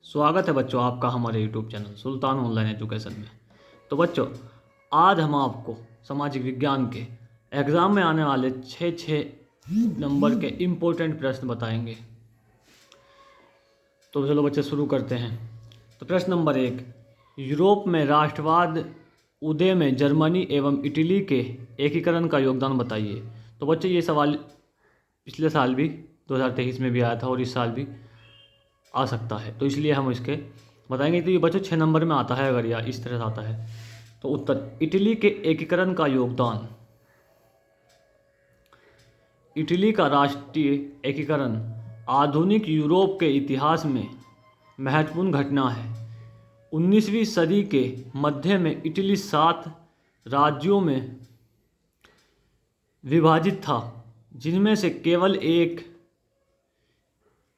स्वागत है बच्चों आपका हमारे यूट्यूब चैनल सुल्तान ऑनलाइन एजुकेशन में। तो बच्चों, आज हम आपको सामाजिक विज्ञान के एग्ज़ाम में आने वाले छः नंबर के इम्पोर्टेंट प्रश्न बताएंगे। तो चलो बच्चे शुरू करते हैं। तो प्रश्न नंबर 1, यूरोप में राष्ट्रवाद उदय में जर्मनी एवं इटली के एकीकरण का योगदान बताइए। तो बच्चे ये सवाल पिछले साल भी 2023 में भी आया था और इस साल भी आ सकता है, तो इसलिए हम इसके बताएंगे। तो ये बच्चों 6 नंबर में आता है अगर या इस तरह से आता है। तो उत्तर, इटली के एकीकरण का योगदान। इटली का राष्ट्रीय एकीकरण आधुनिक यूरोप के इतिहास में महत्वपूर्ण घटना है। 19वीं सदी के मध्य में इटली 7 राज्यों में विभाजित था, जिनमें से केवल एक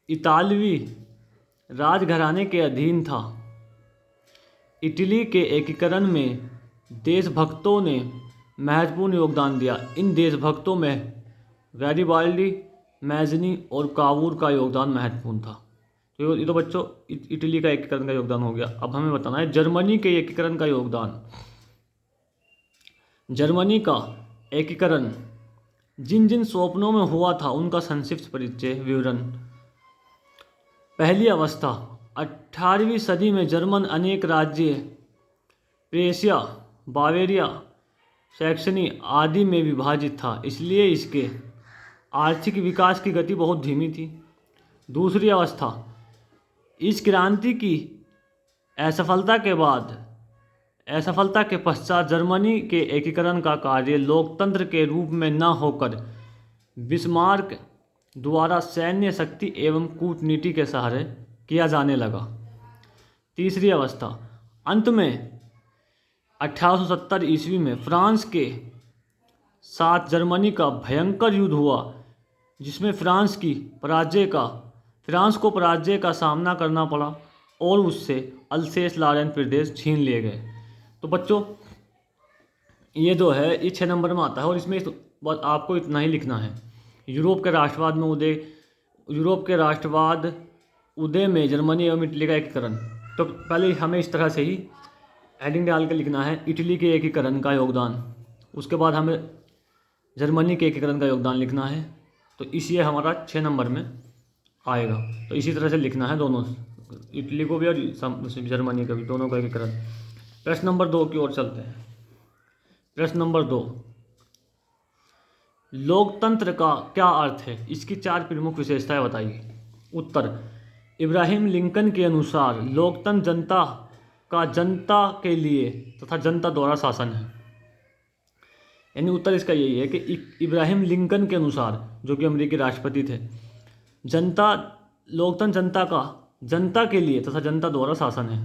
इतालवी राजघराने के अधीन था। इटली के एकीकरण में देशभक्तों ने महत्वपूर्ण योगदान दिया। इन देशभक्तों में गैरिबाल्डी, मैज़नी और कावूर का योगदान महत्वपूर्ण था। तो ये तो बच्चों इटली का एकीकरण का योगदान हो गया। अब हमें बताना है जर्मनी के एकीकरण का योगदान। जर्मनी का एकीकरण जिन जिन स्वप्नों में हुआ था उनका संक्षिप्त परिचय विवरण। पहली अवस्था, 18वीं सदी में जर्मन अनेक राज्य प्रेशिया, बावेरिया, सैक्सनी आदि में विभाजित था, इसलिए इसके आर्थिक विकास की गति बहुत धीमी थी। दूसरी अवस्था, इस क्रांति की असफलता के पश्चात जर्मनी के एकीकरण का कार्य लोकतंत्र के रूप में न होकर बिस्मार्क द्वारा सैन्य शक्ति एवं कूटनीति के सहारे किया जाने लगा। तीसरी अवस्था, अंत में 1870 ईस्वी में फ्रांस के साथ जर्मनी का भयंकर युद्ध हुआ, जिसमें फ्रांस को पराजय का सामना करना पड़ा और उससे अल्सेस लॉरेन प्रदेश छीन लिए गए। तो बच्चों ये जो है ये 6 नंबर में आता है और इसमें आपको इतना ही लिखना है। यूरोप के राष्ट्रवाद उदय में जर्मनी एवं इटली का एकीकरण। तो पहले हमें इस तरह से ही हेडिंग डाल के लिखना है, इटली के एकीकरण का योगदान। उसके बाद हमें जर्मनी के एकीकरण का योगदान लिखना है। तो इसी हमारा 6 नंबर में आएगा। तो इसी तरह से लिखना है दोनों, इटली को भी और जर्मनी का भी, दोनों का एकीकरण। प्रश्न नंबर 2 की ओर चलते हैं। प्रश्न नंबर 2, लोकतंत्र का क्या अर्थ है? इसकी 4 प्रमुख विशेषताएं बताइए। उत्तर, इब्राहिम लिंकन के अनुसार लोकतंत्र जनता का जनता के लिए तथा जनता द्वारा शासन है। यानी उत्तर इसका यही है कि इब्राहिम लिंकन के अनुसार, जो कि अमेरिकी राष्ट्रपति थे, लोकतंत्र जनता का जनता के लिए तथा जनता द्वारा शासन है,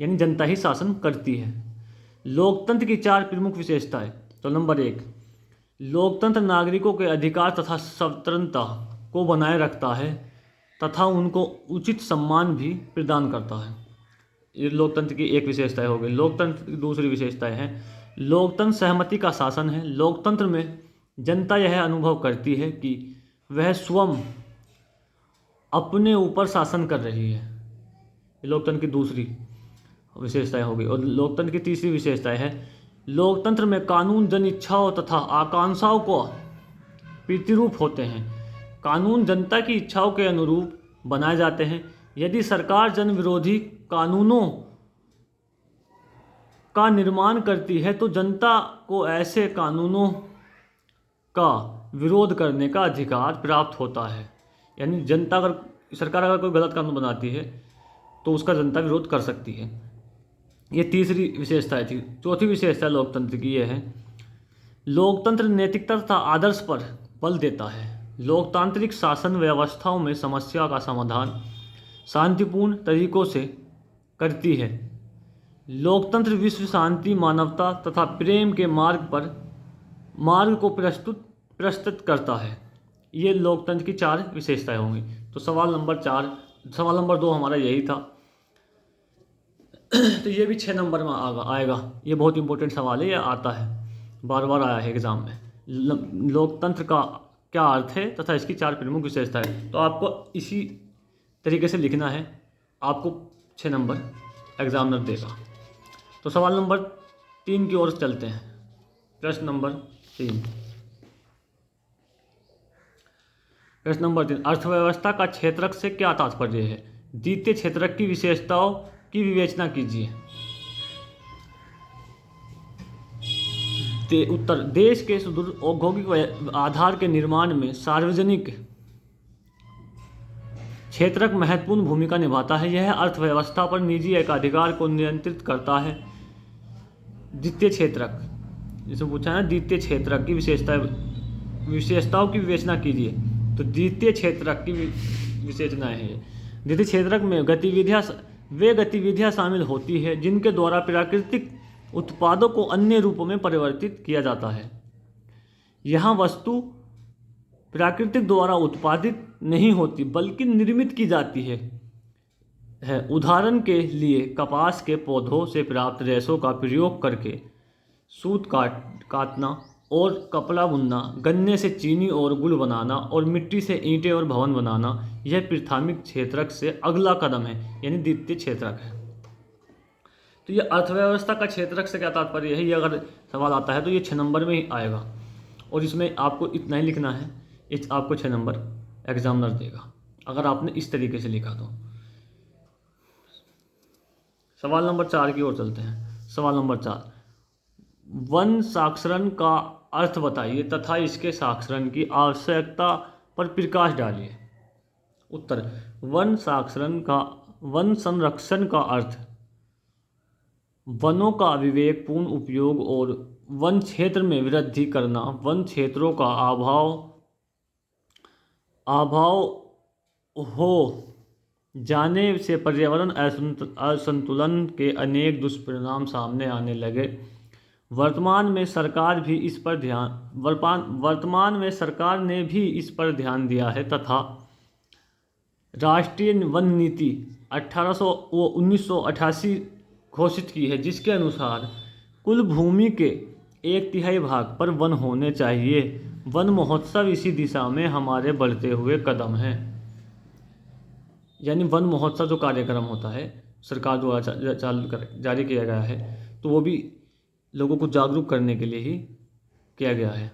यानी जनता ही शासन करती है। लोकतंत्र की 4 प्रमुख विशेषताएं। तो नंबर 1, लोकतंत्र नागरिकों के अधिकार तथा स्वतंत्रता को बनाए रखता है तथा उनको उचित सम्मान भी प्रदान करता है। ये लोकतंत्र की एक विशेषता हो गई। लोकतंत्र की दूसरी विशेषताएं हैं, लोकतंत्र सहमति का शासन है। लोकतंत्र में जनता यह अनुभव करती है कि वह स्वयं अपने ऊपर शासन कर रही है। लोकतंत्र की दूसरी विशेषताएं हो गई। और लोकतंत्र की तीसरी विशेषताएं है, लोकतंत्र में कानून जन इच्छाओं तथा आकांक्षाओं को प्रतिरूप होते हैं। कानून जनता की इच्छाओं के अनुरूप बनाए जाते हैं। यदि सरकार जन विरोधी कानूनों का निर्माण करती है तो जनता को ऐसे कानूनों का विरोध करने का अधिकार प्राप्त होता है। यानी सरकार अगर कोई गलत कानून बनाती है तो उसका जनता विरोध कर सकती है। ये तीसरी विशेषता थी। चौथी विशेषता लोकतंत्र की यह है, लोकतंत्र नैतिकता तथा आदर्श पर बल देता है। लोकतांत्रिक शासन व्यवस्थाओं में समस्या का समाधान शांतिपूर्ण तरीकों से करती है। लोकतंत्र विश्व शांति, मानवता तथा प्रेम के मार्ग को प्रस्तुत करता है। ये लोकतंत्र की 4 विशेषताएं होंगी। तो सवाल नंबर 2 हमारा यही था। तो ये भी 6 नंबर में आएगा। ये बहुत इंपॉर्टेंट सवाल है, ये आता है, बार बार आया है एग्जाम में। लोकतंत्र का क्या अर्थ है तथा इसकी 4 प्रमुख विशेषताएं। तो आपको इसी तरीके से लिखना है आपको 6 नंबर एग्जामिनर देगा। तो सवाल नंबर 3 की ओर चलते हैं। प्रश्न नंबर 3। प्रश्न नंबर 3, अर्थव्यवस्था का क्षेत्रक से क्या तात्पर्य है? द्वितीय क्षेत्रक की विशेषताओं की विवेचना कीजिए। उत्तर, देश के सुदृढ़ औद्योगिक आधार के निर्माण में सार्वजनिक क्षेत्रक महत्वपूर्ण भूमिका निभाता है। यह अर्थव्यवस्था पर निजी एकाधिकार को नियंत्रित करता है। द्वितीय क्षेत्रक, जिसमें पूछा है द्वितीय क्षेत्रक की विशेषताओं की विवेचना कीजिए। तो द्वितीय क्षेत्रक की विशेषताएं हैं। द्वितीय क्षेत्रक में वे गतिविधियां शामिल होती है जिनके द्वारा प्राकृतिक उत्पादों को अन्य रूपों में परिवर्तित किया जाता है। यहाँ वस्तु प्राकृतिक द्वारा उत्पादित नहीं होती बल्कि निर्मित की जाती है। उदाहरण के लिए कपास के पौधों से प्राप्त रेशों का प्रयोग करके सूत काटना और कपड़ा बुनना, गन्ने से चीनी और गुड़ बनाना और मिट्टी से ईंटें और भवन बनाना, यह प्राथमिक क्षेत्रक से अगला कदम है, यानी द्वितीय क्षेत्रक है। तो ये अर्थव्यवस्था का क्षेत्रक से क्या तात्पर्य है, ये अगर सवाल आता है तो ये 6 नंबर में ही आएगा और इसमें आपको इतना ही लिखना है। आपको 6 नंबर एग्जामिनर देगा अगर आपने इस तरीके से लिखा तो। सवाल नंबर 4 की ओर चलते हैं। सवाल नंबर 4, वन साक्षरण का अर्थ बताइए तथा इसके साक्षरण की आवश्यकता पर प्रकाश डालिए। उत्तर, वन संरक्षण का अर्थ वनों का विवेकपूर्ण उपयोग और वन क्षेत्र में वृद्धि करना, वन क्षेत्रों का अभाव हो जाने से पर्यावरण असंतुलन के अनेक दुष्परिणाम सामने आने लगे। वर्तमान में सरकार ने भी इस पर ध्यान दिया है तथा राष्ट्रीय वन नीति 1988 घोषित की है, जिसके अनुसार कुल भूमि के 1/3 भाग पर वन होने चाहिए। वन महोत्सव इसी दिशा में हमारे बढ़ते हुए कदम हैं। यानी वन महोत्सव जो कार्यक्रम होता है सरकार द्वारा जारी किया गया है, तो वो भी लोगों को जागरूक करने के लिए ही किया गया है।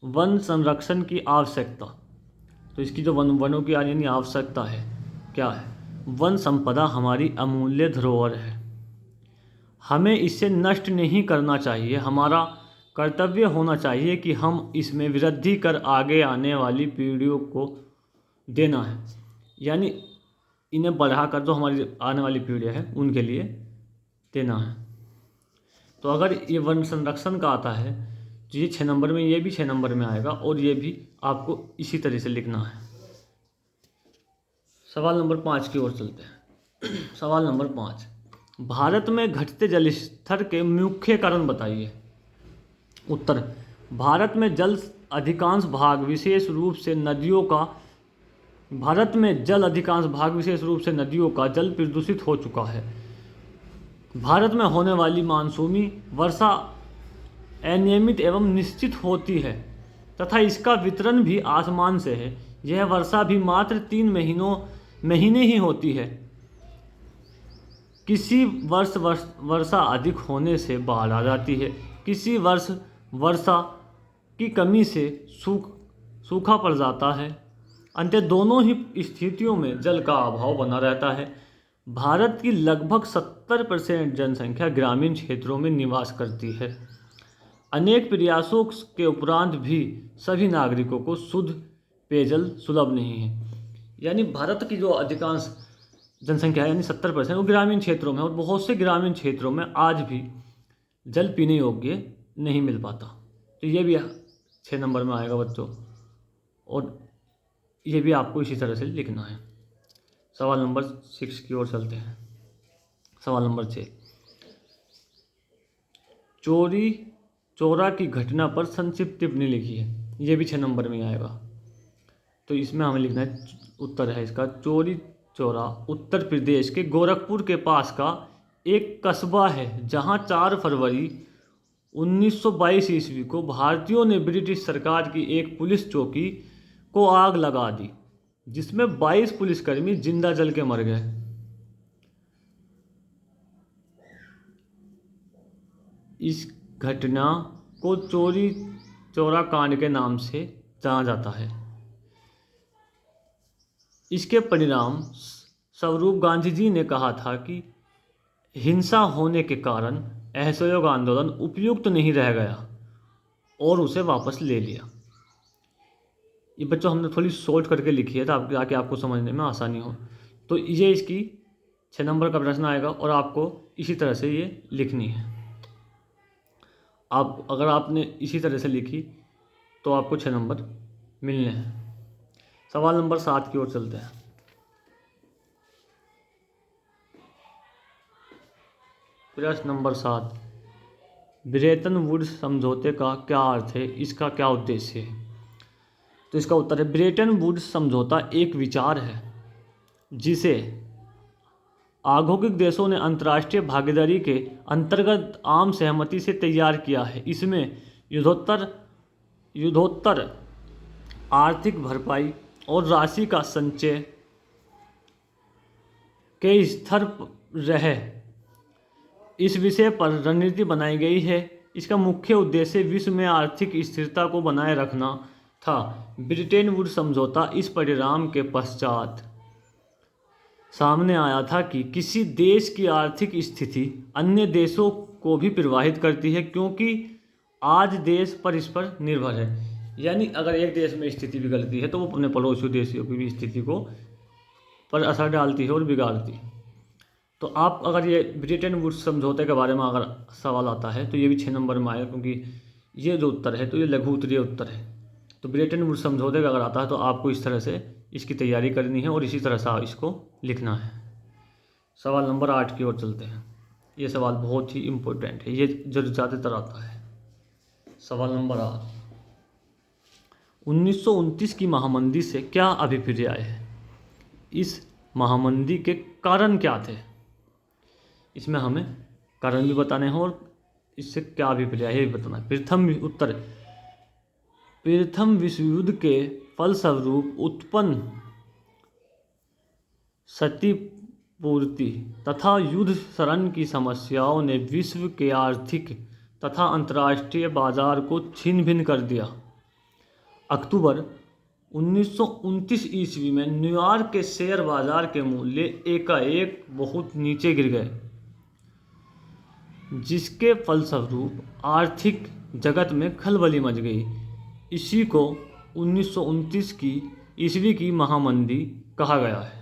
वन संरक्षण की आवश्यकता, तो इसकी जो वनों की यानी आवश्यकता है क्या है? वन संपदा हमारी अमूल्य धरोहर है, हमें इसे नष्ट नहीं करना चाहिए। हमारा कर्तव्य होना चाहिए कि हम इसमें वृद्धि कर आगे आने वाली पीढ़ियों को देना है, यानी इन्हें बढ़ाकर जो हमारी आने वाली पीढ़ियाँ हैं उनके लिए देना है। तो अगर ये वन संरक्षण का आता है तो ये 6 नंबर में, ये भी 6 नंबर में आएगा और ये भी आपको इसी तरह से लिखना है। सवाल नंबर 5 की ओर चलते हैं। सवाल नंबर 5, भारत में घटते जल स्तर के मुख्य कारण बताइए। उत्तर, भारत में जल अधिकांश भाग विशेष रूप से नदियों का जल प्रदूषित हो चुका है। भारत में होने वाली मानसूनी वर्षा अनियमित एवं निश्चित होती है तथा इसका वितरण भी आसमान से है। यह वर्षा भी मात्र 3 महीने ही होती है। किसी वर्ष वर्षा अधिक होने से बाढ़ आ जाती है, किसी वर्ष वर्षा की कमी से सूखा पड़ जाता है। अंततः दोनों ही स्थितियों में जल का अभाव बना रहता है। भारत की लगभग 70% जनसंख्या ग्रामीण क्षेत्रों में निवास करती है। अनेक प्रयासों के उपरांत भी सभी नागरिकों को शुद्ध पेयजल सुलभ नहीं है। यानी भारत की जो अधिकांश जनसंख्या है यानी 70% वो ग्रामीण क्षेत्रों में, और बहुत से ग्रामीण क्षेत्रों में आज भी जल पीने योग्य नहीं मिल पाता। तो ये भी 6 नंबर में आएगा बच्चों, और ये भी आपको इसी तरह से लिखना है। सवाल नंबर 6 की ओर चलते हैं। सवाल नंबर 6, चोरा की घटना पर संक्षिप्त टिप्पणी लिखी है। ये भी 6 नंबर में आएगा। तो इसमें हमें लिखना है, उत्तर है इसका चोरा उत्तर प्रदेश के गोरखपुर के पास का एक कस्बा है, जहां 4 फरवरी 1922 ईस्वी को भारतीयों ने ब्रिटिश सरकार की एक पुलिस चौकी को आग लगा दी। जिसमें 22 पुलिसकर्मी जिंदा जल के मर गए। इस घटना को चोरी चौरा कांड के नाम से जाना जाता है। इसके परिणाम स्वरूप गांधी जी ने कहा था कि हिंसा होने के कारण असहयोग आंदोलन उपयुक्त नहीं रह गया और उसे वापस ले लिया। ये बच्चों हमने थोड़ी शॉर्ट करके लिखी है ताकि आपको समझने में आसानी हो। तो ये इसकी 6 नंबर का प्रश्न आएगा और आपको इसी तरह से ये लिखनी है। आप अगर आपने इसी तरह से लिखी तो आपको 6 नंबर मिलने हैं। सवाल नंबर 7 की ओर चलते हैं। प्रश्न नंबर 7, ब्रेटन वुड्स समझौते का क्या अर्थ है, इसका क्या उद्देश्य है? तो इसका उत्तर है ब्रेटन वुड्स समझौता एक विचार है जिसे औद्योगिक देशों ने अंतर्राष्ट्रीय भागीदारी के अंतर्गत आम सहमति से तैयार किया है। इसमें युद्धोत्तर आर्थिक भरपाई और राशि का संचय के स्तर रहे इस विषय पर रणनीति बनाई गई है। इसका मुख्य उद्देश्य विश्व में आर्थिक स्थिरता को बनाए रखना था। ब्रेटन वुड्स समझौता इस परिणाम के पश्चात सामने आया था कि किसी देश की आर्थिक स्थिति अन्य देशों को भी प्रभावित करती है, क्योंकि आज देश परस्पर निर्भर है। यानी अगर एक देश में स्थिति बिगड़ती है तो वो अपने पड़ोसी देशों की भी स्थिति को पर असर डालती है और बिगाड़ती है। तो आप अगर ये ब्रेटन वुड्स समझौते के बारे में अगर सवाल आता है तो ये भी 6 नंबर में आएगा, क्योंकि ये जो उत्तर है तो ये लघु उत्तरीय उत्तर है। तो ब्रेटन वुड्स समझौते का अगर आता है तो आपको इस तरह से इसकी तैयारी करनी है और इसी तरह से इसको लिखना है। सवाल नंबर 8 की ओर चलते हैं। ये सवाल बहुत ही इम्पोर्टेंट है, ये जो ज़्यादातर आता है। सवाल नंबर 8, 1929 की महामंदी से क्या अभिप्राय है? इस महामंदी के कारण क्या थे? इसमें हमें कारण भी बताने हैं और इससे क्या अभिप्राय है बताना है। प्रथम विश्व युद्ध के फलस्वरूप उत्पन्न क्षतिपूर्ति तथा युद्ध शरण की समस्याओं ने विश्व के आर्थिक तथा अंतर्राष्ट्रीय बाजार को छिन्न भिन्न कर दिया। अक्टूबर 1929 ईस्वी में न्यूयॉर्क के शेयर बाजार के मूल्य एकाएक बहुत नीचे गिर गए, जिसके फलस्वरूप आर्थिक जगत में खलबली मच गई। इसी को 1929 की ईस्वी की महामंदी कहा गया है।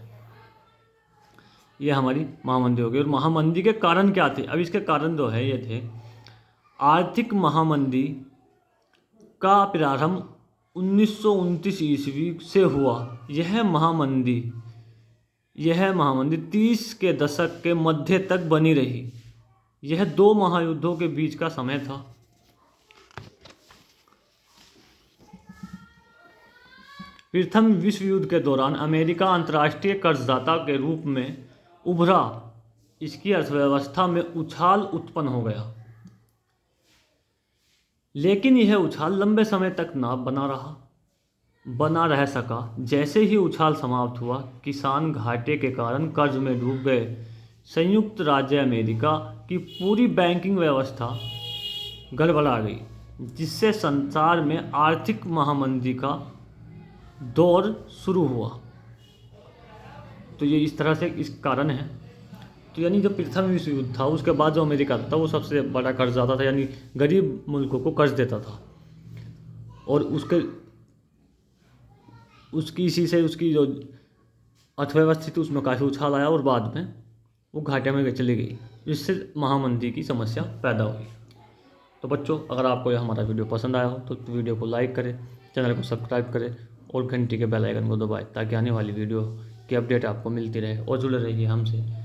यह हमारी महामंदी हो गई। और महामंदी के कारण क्या थे? अब इसके कारण जो है ये थे, आर्थिक महामंदी का प्रारंभ 1929 ईस्वी से हुआ। यह महामंदी 30 के दशक के मध्य तक बनी रही। यह 2 महायुद्धों के बीच का समय था। प्रथम विश्व युद्ध के दौरान अमेरिका अंतर्राष्ट्रीय कर्जदाता के रूप में उभरा। इसकी अर्थव्यवस्था में उछाल उत्पन्न हो गया, लेकिन यह उछाल लंबे समय तक बना रह सका। जैसे ही उछाल समाप्त हुआ, किसान घाटे के कारण कर्ज में डूब गए। संयुक्त राज्य अमेरिका की पूरी बैंकिंग व्यवस्था गड़बड़ा गई, जिससे संसार में आर्थिक महामंदी का दौर शुरू हुआ। तो ये इस तरह से इस कारण है। तो यानी जब प्रथम विश्व युद्ध था उसके बाद जो अमेरिका था वो सबसे बड़ा कर्जदाता था, यानी गरीब मुल्कों को कर्ज देता था। और उसकी इसी से उसकी जो अर्थव्यवस्था थी उसमें काफ़ी उछाल आया और बाद में वो घाटे में चली गई, जिससे महामंदी की समस्या पैदा हुई। तो बच्चों, अगर आपको यह हमारा वीडियो पसंद आया हो तो वीडियो को लाइक करें, चैनल को सब्सक्राइब करें और घंटी के बेल आइकन को दबाएं, ताकि आने वाली वीडियो की अपडेट आपको मिलती रहे। और जुड़े रहिए हमसे।